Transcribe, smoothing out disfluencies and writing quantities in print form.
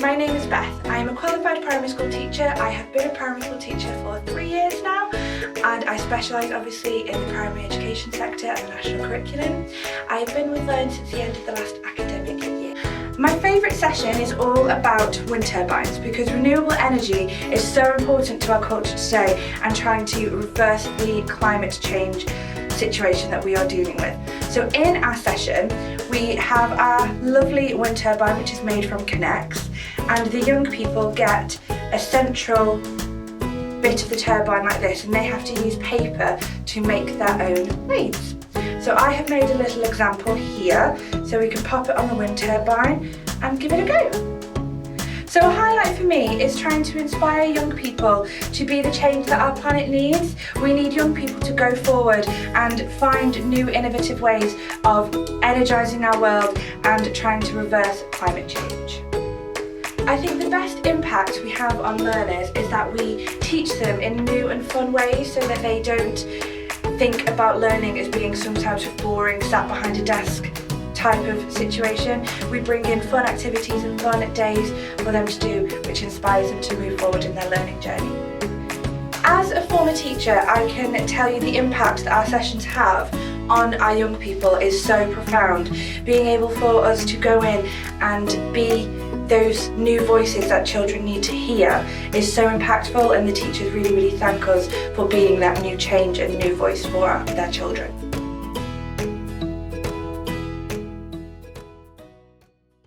My name is Beth. I am a qualified primary school teacher. I have been a primary school teacher for 3 years now, and I specialise obviously in the primary education sector and the national curriculum. I have been with Learn since the end of the last academic year. My favourite session is all about wind turbines because renewable energy is so important to our culture today and trying to reverse the climate change situation that we are dealing with. So in our session we have our lovely wind turbine which is made from Connects, and the young people get a central bit of the turbine like this, and they have to use paper to make their own blades. So I have made a little example here so we can pop it on the wind turbine and give it a go. So a highlight for me is trying to inspire young people to be the change that our planet needs. We need young people to go forward and find new innovative ways of energising our world and trying to reverse climate change. I think the best impact we have on learners is that we teach them in new and fun ways so that they don't think about learning as being some type of boring, sat behind a desk type of situation. We bring in fun activities and fun days for them to do, which inspires them to move forward in their learning journey. As a former teacher, I can tell you the impact that our sessions have on our young people is so profound. Being able for us to go in and be those new voices that children need to hear is so impactful, and the teachers really thank us for being that new change and new voice for their children.